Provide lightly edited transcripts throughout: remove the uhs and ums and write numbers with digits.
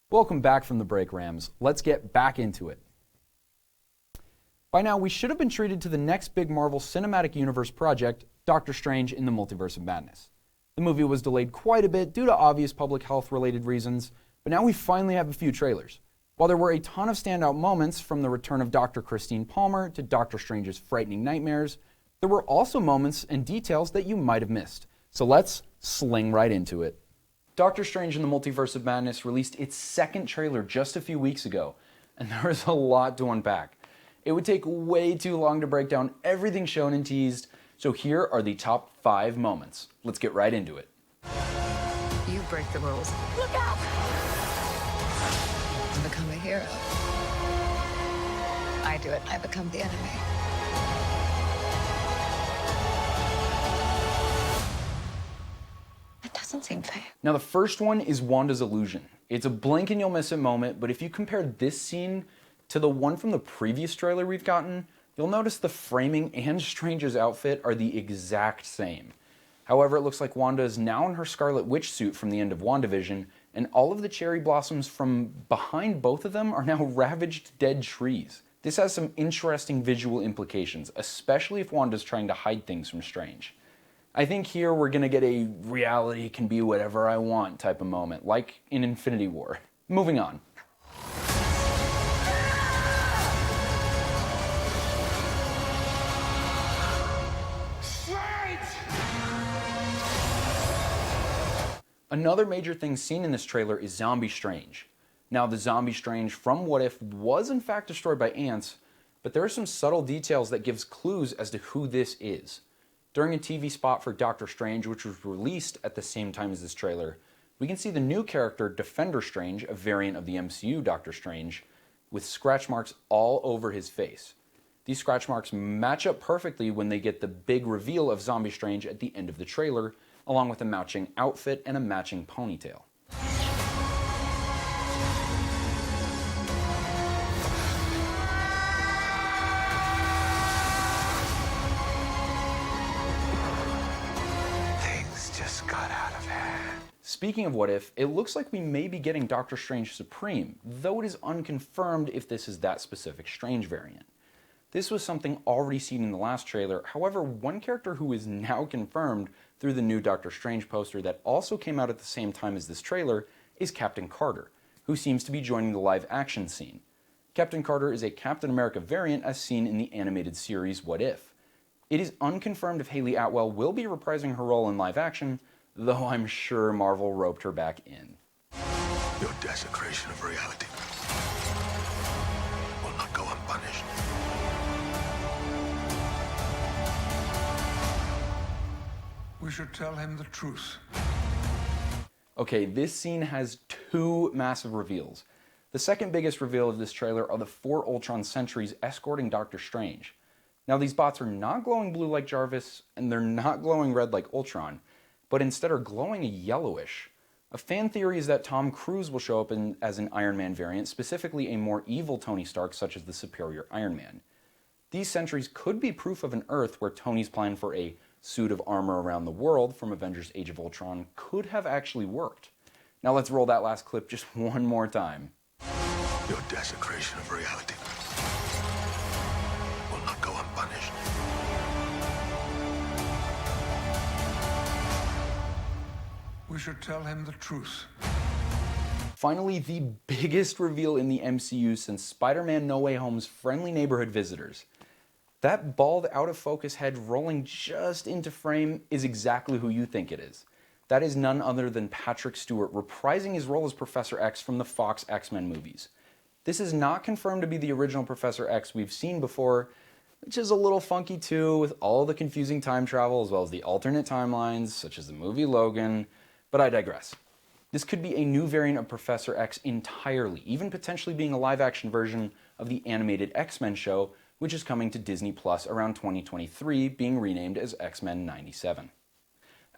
Welcome back from the break, Rams. Let's get back into it. By now, we should have been treated to the next big Marvel Cinematic Universe project, Doctor Strange in the Multiverse of Madness. The movie was delayed quite a bit due to obvious public health-related reasons, but now we finally have a few trailers. While there were a ton of standout moments, from the return of Dr. Christine Palmer to Doctor Strange's frightening nightmares, there were also moments and details that you might have missed. So let's sling right into it. Doctor Strange in the Multiverse of Madness released its second trailer just a few weeks ago, and there was a lot to unpack. It would take way too long to break down everything shown and teased, so here are the top 5 moments. Let's get right into it. You break the rules. Look out! I become a hero. I do it, I become the enemy. It doesn't seem fair. Now the first one is Wanda's illusion. It's a blink and you'll miss it moment, but if you compare this scene to the one from the previous trailer we've gotten, you'll notice the framing and Strange's outfit are the exact same. However, it looks like Wanda is now in her Scarlet Witch suit from the end of WandaVision, and all of the cherry blossoms from behind both of them are now ravaged dead trees. This has some interesting visual implications, especially if Wanda's trying to hide things from Strange. I think here we're gonna get a reality can be whatever I want type of moment, like in Infinity War. Moving on. Another major thing seen in this trailer is Zombie Strange. Now, the Zombie Strange from What If was in fact destroyed by ants, but there are some subtle details that gives clues as to who this is. During a TV spot for Doctor Strange, which was released at the same time as this trailer, we can see the new character Defender Strange, a variant of the MCU Doctor Strange, with scratch marks all over his face. These scratch marks match up perfectly when they get the big reveal of Zombie Strange at the end of the trailer, along with a matching outfit and a matching ponytail. Things just got out of hand. Speaking of What If, it looks like we may be getting Doctor Strange Supreme, though it is unconfirmed if this is that specific Strange variant. This was something already seen in the last trailer. However, one character who is now confirmed through the new Doctor Strange poster that also came out at the same time as this trailer is Captain Carter, who seems to be joining the live action scene. Captain Carter is a Captain America variant as seen in the animated series What If. It is unconfirmed if Hayley Atwell will be reprising her role in live action, though I'm sure Marvel roped her back in. Your desecration of reality will not go unpunished. We should tell him the truth. Okay, this scene has 2 massive reveals. The second biggest reveal of this trailer are the 4 Ultron sentries escorting Doctor Strange. Now, these bots are not glowing blue like Jarvis, and they're not glowing red like Ultron, but instead are glowing a yellowish. A fan theory is that Tom Cruise will show up as an Iron Man variant, specifically a more evil Tony Stark, such as the superior Iron Man. These sentries could be proof of an Earth where Tony's plan for a suit of armor around the world from Avengers Age of Ultron could have actually worked. Now let's roll that last clip just one more time. Your desecration of reality will not go unpunished. We should tell him the truth. Finally, the biggest reveal in the MCU since Spider-Man No Way Home's Friendly Neighborhood Visitors. That bald, out-of-focus head rolling just into frame is exactly who you think it is. That is none other than Patrick Stewart reprising his role as Professor X from the Fox X-Men movies. This is not confirmed to be the original Professor X we've seen before, which is a little funky too, with all the confusing time travel as well as the alternate timelines, such as the movie Logan, but I digress. This could be a new variant of Professor X entirely, even potentially being a live-action version of the animated X-Men show, which is coming to Disney Plus around 2023, being renamed as X-Men 97.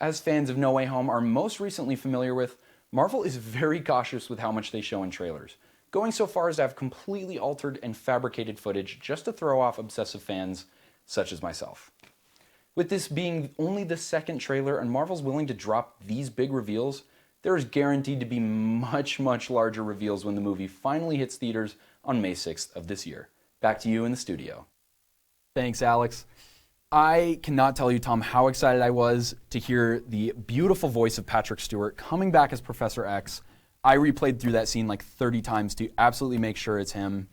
As fans of No Way Home are most recently familiar with, Marvel is very cautious with how much they show in trailers, going so far as to have completely altered and fabricated footage just to throw off obsessive fans such as myself. With this being only the second trailer and Marvel's willing to drop these big reveals, there is guaranteed to be much, much larger reveals when the movie finally hits theaters on May 6th of this year. Back to you in the studio. Thanks, Alex. I cannot tell you, Tom, how excited I was to hear the beautiful voice of Patrick Stewart coming back as Professor X. I replayed through that scene like 30 times to absolutely make sure it's him.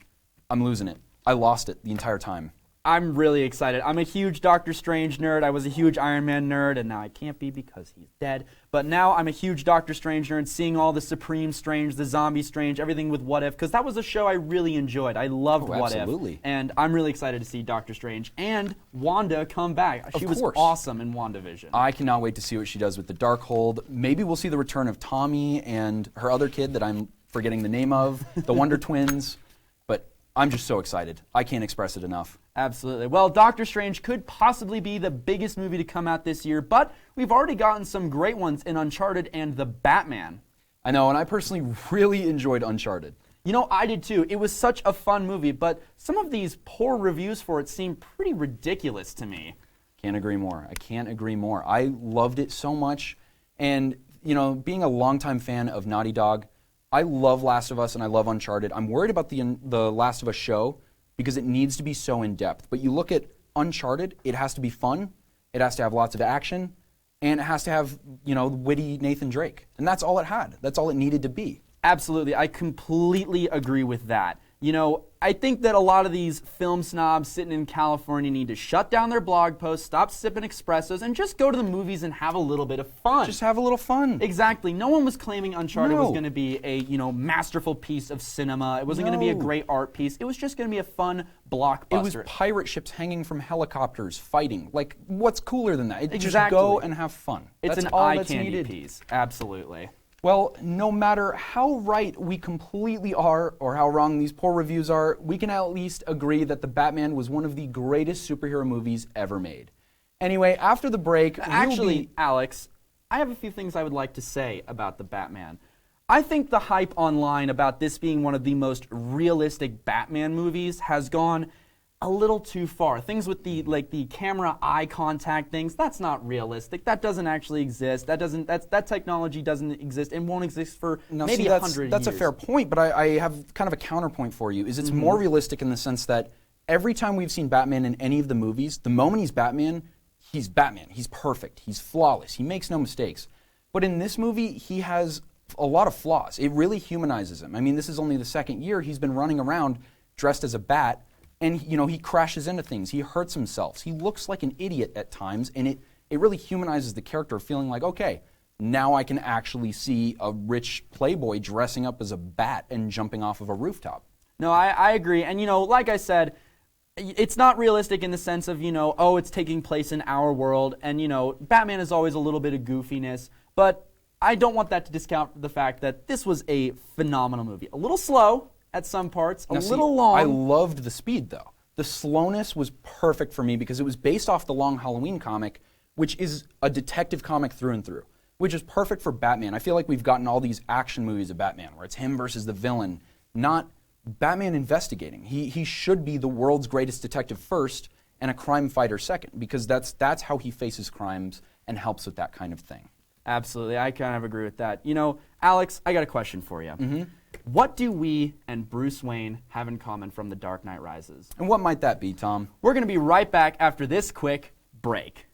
I'm losing it. I lost it the entire time. I'm really excited. I'm a huge Doctor Strange nerd. I was a huge Iron Man nerd, and now I can't be because he's dead. But now I'm a huge Doctor Strange nerd, seeing all the Supreme Strange, the Zombie Strange, everything with What If, because that was a show I really enjoyed. I loved What If. And I'm really excited to see Doctor Strange and Wanda come back. She was awesome in WandaVision. I cannot wait to see what she does with the Darkhold. Maybe we'll see the return of Tommy and her other kid that I'm forgetting the name of, the Wonder Twins. But I'm just so excited. I can't express it enough. Absolutely. Well, Doctor Strange could possibly be the biggest movie to come out this year, but we've already gotten some great ones in Uncharted and The Batman. I know, and I personally really enjoyed Uncharted. You know, I did too. It was such a fun movie, but some of these poor reviews for it seem pretty ridiculous to me. Can't agree more. I can't agree more. I loved it so much, and, you know, being a longtime fan of Naughty Dog, I love Last of Us and I love Uncharted. I'm worried about the Last of Us show, because it needs to be so in-depth. But you look at Uncharted, it has to be fun, it has to have lots of action, and it has to have, you know, witty Nathan Drake. And that's all it had. That's all it needed to be. Absolutely. I completely agree with that. You know, I think that a lot of these film snobs sitting in California need to shut down their blog posts, stop sipping espressos, and just go to the movies and have a little bit of fun. Just have a little fun. Exactly. No one was claiming Uncharted was going to be a, you know, masterful piece of cinema. It wasn't going to be a great art piece. It was just going to be a fun blockbuster. It was pirate ships hanging from helicopters fighting. Like, what's cooler than that? Just go and have fun. It's that's an all eye that's candy needed. piece. Absolutely. Well, no matter how right we completely are or how wrong these poor reviews are, we can at least agree that The Batman was one of the greatest superhero movies ever made. Anyway, after the break, actually, Alex, I have a few things I would like to say about The Batman. I think the hype online about this being one of the most realistic Batman movies has gone a little too far. Things with the camera eye contact things, that's not realistic. That doesn't actually exist. That technology doesn't exist and won't exist for maybe 100 years. That's a fair point, but I have kind of a counterpoint for you. It's more realistic in the sense that every time we've seen Batman in any of the movies, the moment he's Batman. He's perfect. He's flawless. He makes no mistakes. But in this movie, he has a lot of flaws. It really humanizes him. I mean, this is only the second year he's been running around dressed as a bat. And, you know, he crashes into things. He hurts himself. He looks like an idiot at times, and it really humanizes the character, feeling like, okay, now I can actually see a rich playboy dressing up as a bat and jumping off of a rooftop. No, I agree. And, you know, like I said, it's not realistic in the sense of, you know, oh, it's taking place in our world, and, you know, Batman is always a little bit of goofiness, but I don't want that to discount the fact that this was a phenomenal movie. A little slow at some parts, little long. I loved the speed, though. The slowness was perfect for me because it was based off the Long Halloween comic, which is a detective comic through and through, which is perfect for Batman. I feel like we've gotten all these action movies of Batman where it's him versus the villain, not Batman investigating. He should be the world's greatest detective first and a crime fighter second, because that's how he faces crimes and helps with that kind of thing. Absolutely. I kind of agree with that. You know, Alex, I got a question for you. What do we and Bruce Wayne have in common from The Dark Knight Rises? And what might that be, Tom? We're going to be right back after this quick break.